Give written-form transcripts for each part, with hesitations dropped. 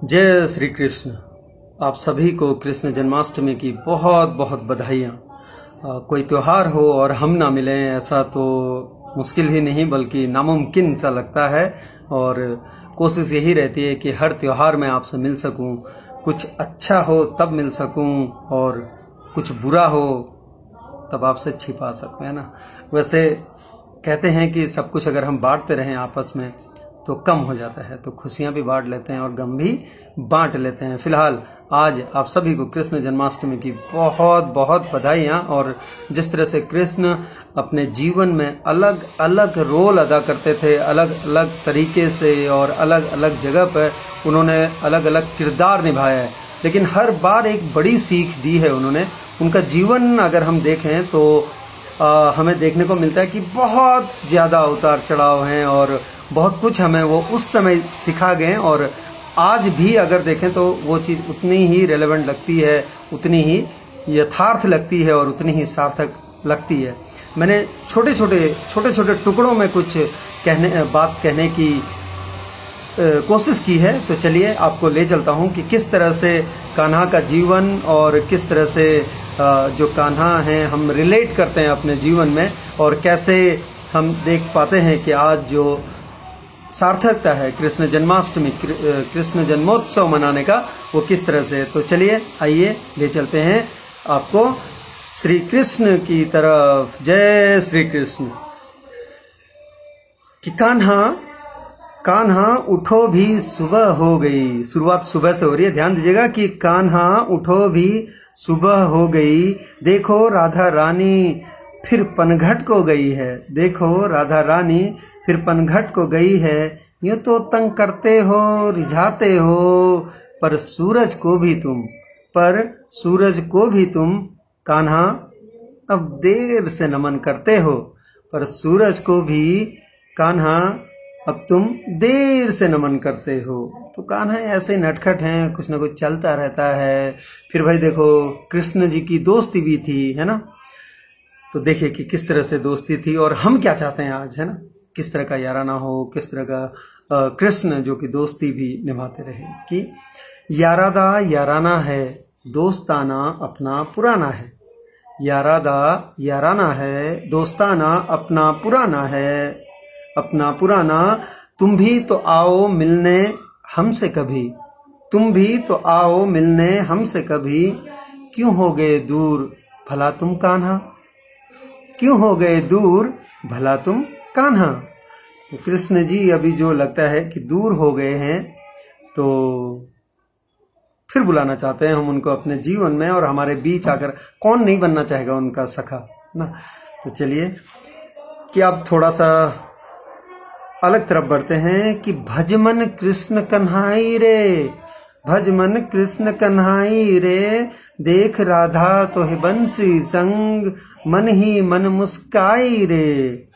जय श्री कृष्ण। आप सभी को कृष्ण जन्माष्टमी की बहुत बहुत बधाइयाँ। कोई त्योहार हो और हम ना मिलें ऐसा तो मुश्किल ही नहीं बल्कि नामुमकिन सा लगता है। और कोशिश यही रहती है कि हर त्योहार में आपसे मिल सकूं, कुछ अच्छा हो तब मिल सकूं और कुछ बुरा हो तब आपसे छिपा सकूं, है ना। वैसे कहते हैं कि सब कुछ अगर हम बांटते रहें आपस में तो कम हो जाता है, तो खुशियां भी बांट लेते हैं और गम भी बांट लेते हैं। फिलहाल आज आप सभी को कृष्ण जन्माष्टमी की बहुत बहुत बधाइयां। और जिस तरह से कृष्ण अपने जीवन में अलग अलग रोल अदा करते थे, अलग अलग तरीके से और अलग अलग जगह पर उन्होंने अलग अलग किरदार निभाया है, लेकिन हर बार एक बड़ी सीख दी है उन्होंने। उनका जीवन अगर हम देखें तो हमें देखने को मिलता है कि बहुत ज्यादा उतार चढ़ाव हैं और बहुत कुछ हमें वो उस समय सिखा गए और आज भी अगर देखें तो वो चीज़ उतनी ही रेलेवेंट लगती है, उतनी ही यथार्थ लगती है और उतनी ही सार्थक लगती है। मैंने छोटे छोटे टुकड़ों में कुछ बात कहने की कोशिश की है, तो चलिए आपको ले चलता हूँ कि किस तरह से कान्हा का जीवन और किस तरह से जो कान्हा हैं हम रिलेट करते हैं अपने जीवन में और कैसे हम देख पाते हैं कि आज जो सार्थकता है कृष्ण जन्माष्टमी, कृष्ण जन्मोत्सव मनाने का, वो किस तरह से। तो चलिए आइए ले चलते हैं आपको श्री कृष्ण की तरफ। जय श्री कृष्ण। कि कान्हा उठो भी सुबह हो गई। शुरुआत सुबह से हो रही है, ध्यान दीजिएगा कि कान्हा उठो भी सुबह हो गई, देखो राधा रानी फिर पनघट को गई है। देखो राधा रानी फिर पनघट को गई है। यूं तो तंग करते हो, रिझाते हो, पर सूरज को भी तुम कान्हा अब देर से नमन करते हो। पर सूरज को भी कान्हा अब तुम देर से नमन करते हो। तो कान्हा ऐसे नटखट हैं, कुछ ना कुछ चलता रहता है। फिर भाई देखो कृष्ण जी की दोस्ती भी थी, है ना। तो देखिए कि किस तरह से दोस्ती थी और हम क्या चाहते हैं आज, है ना। किस तरह का याराना हो, किस तरह का कृष्ण जो कि दोस्ती भी निभाते रहे। कि यारादा याराना है, दोस्ताना अपना पुराना है। यारादा याराना है, दोस्ताना अपना पुराना है, अपना पुराना। तुम भी तो आओ मिलने हमसे कभी, तुम भी तो आओ मिलने हमसे कभी। क्यों हो गए दूर भला तुम कान्हा, क्यों हो गए दूर भला तुम कान्हा। तो कृष्ण जी अभी जो लगता है कि दूर हो गए हैं, तो फिर बुलाना चाहते हैं हम उनको अपने जीवन में और हमारे बीच आकर। कौन नहीं बनना चाहेगा उनका सखा ना। तो चलिए कि अब थोड़ा सा अलग तरफ बढ़ते हैं कि भजमन कृष्ण कन्हाई रे, भजमन कृष्ण कन्हाई रे, देख राधा तो है बंसी संग, मन ही मन मुस्काई रे।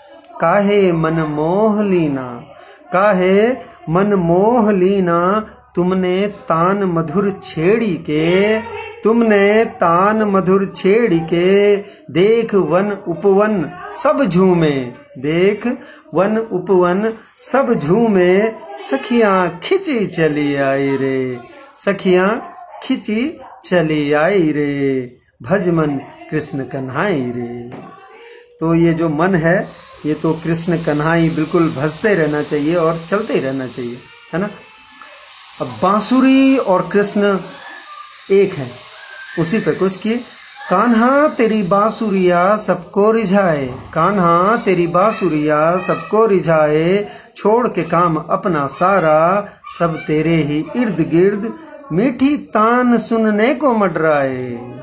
काहे मन मोह लीना, काहे मन मोह लीना, तुमने तान मधुर छेड़ी के, तुमने तान मधुर छेड़ी के। देख वन उपवन सब झूमे, देख वन उपवन सब झूमे, सखियां खिंची चली आई रे, सखियां खिंची चली आई रे। भजमन कृष्ण कन्हाई रे। तो ये जो मन है ये तो कृष्ण कन्हाई बिल्कुल भजते रहना चाहिए और चलते ही रहना चाहिए, है ना। अब बांसुरी और कृष्ण एक है, उसी पे कुछ कि कान्हा तेरी बांसुरिया सबको रिझाए, कान्हा तेरी बांसुरिया सबको रिझाए, छोड़ के काम अपना सारा, सब तेरे ही इर्द गिर्द मीठी तान सुनने को मडराए।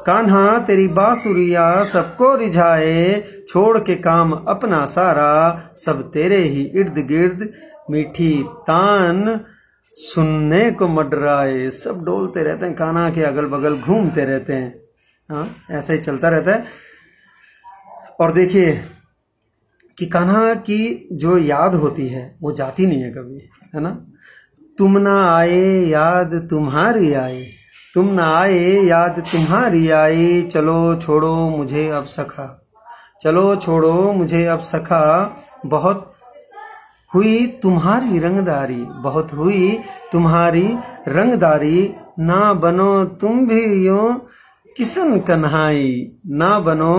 कान्हा तेरी बांसुरिया सबको रिझाए, छोड़ के काम अपना सारा, सब तेरे ही इर्द गिर्द मीठी तान सुनने को मडराए। सब डोलते रहते हैं, कान्हा के अगल बगल घूमते रहते हैं। हाँ, ऐसा ही चलता रहता है। और देखिए कि कान्हा की जो याद होती है वो जाती नहीं है कभी, है ना। तुम ना आए याद तुम्हारी आई, तुम ना आए याद तुम्हारी आई, चलो छोड़ो मुझे अब सखा, चलो छोड़ो मुझे अब सखा, बहुत हुई तुम्हारी रंगदारी, बहुत हुई तुम्हारी रंगदारी, ना बनो तुम भी यूं किशन कन्हाई, ना बनो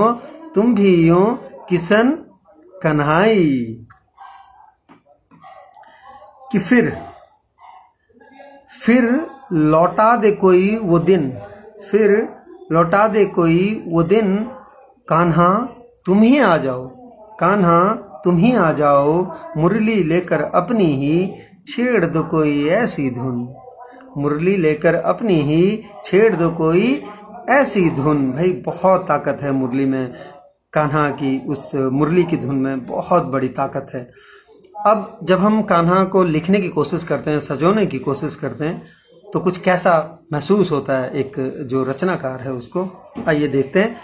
तुम भी यूं किशन कन्हाई। कि फिर लौटा दे कोई वो दिन, फिर लौटा दे कोई वो दिन, कान्हा तुम ही आ जाओ, कान्हा तुम ही आ जाओ, मुरली लेकर अपनी ही छेड़ दो कोई ऐसी धुन, मुरली लेकर अपनी ही छेड़ दो कोई ऐसी धुन। भाई बहुत ताकत है मुरली में, कान्हा की उस मुरली की धुन में बहुत बड़ी ताकत है। अब जब हम कान्हा को लिखने की कोशिश करते हैं, सजोने की कोशिश करते हैं, तो कुछ कैसा महसूस होता है एक जो रचनाकार है उसको। आइए देखते हैं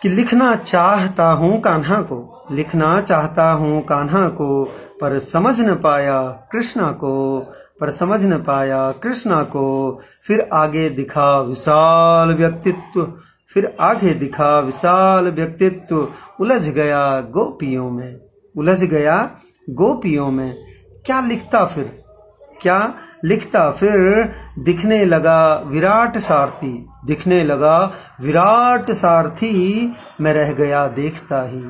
कि लिखना चाहता हूँ कान्हा को, लिखना चाहता हूँ कान्हा को, पर समझ न पाया कृष्णा को, पर समझ न पाया कृष्णा को। फिर आगे दिखा विशाल व्यक्तित्व, फिर आगे दिखा विशाल व्यक्तित्व, उलझ गया गोपियों में, उलझ गया गोपियों में। क्या लिखता फिर, क्या लिखता फिर, दिखने लगा विराट सारथी, दिखने लगा विराट सारथी, मैं रह गया देखता ही,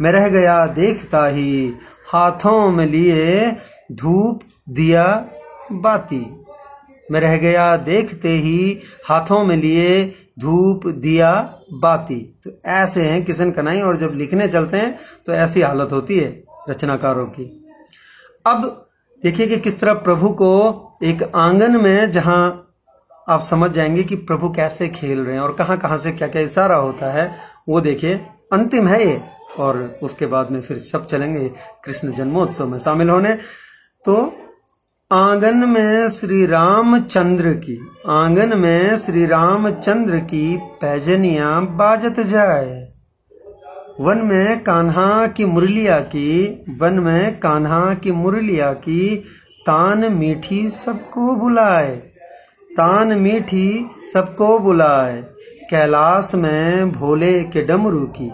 मैं रह गया देखता ही, हाथों में लिए धूप दिया बाती, मैं रह गया देखते ही, हाथों में लिए धूप दिया बाती। तो ऐसे हैं किशन कन्हई, और जब लिखने चलते हैं तो ऐसी हालत होती है रचनाकारों की। अब देखिए कि किस तरह प्रभु को एक आंगन में, जहां आप समझ जाएंगे कि प्रभु कैसे खेल रहे हैं और कहां कहां से क्या क्या इशारा होता है, वो देखिए। अंतिम है ये, और उसके बाद में फिर सब चलेंगे कृष्ण जन्मोत्सव में शामिल होने। तो आंगन में श्री रामचंद्र की, आंगन में श्री रामचंद्र की पैजनियां बाजत जाए, वन में कान्हा की मुरलिया की, वन में कान्हा की मुरलिया की, तान मीठी सबको बुलाए, तान मीठी सबको बुलाए, कैलाश में भोले के डमरू की,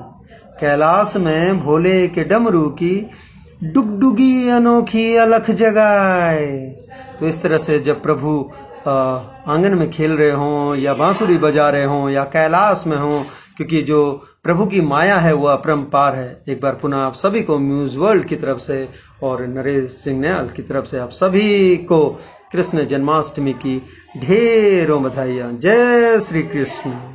कैलाश में भोले के डमरू की, डुगडुगी अनोखी अलख जगाए। तो इस तरह से जब प्रभु आंगन में खेल रहे हों या बांसुरी बजा रहे हों या कैलाश में हों, क्योंकि जो प्रभु की माया है वो अपरंपार है। एक बार पुनः आप सभी को म्यूज वर्ल्ड की तरफ से और नरेश सिंह नयाल की तरफ से आप सभी को कृष्ण जन्माष्टमी की ढेरों बधाइयां। जय श्री कृष्ण।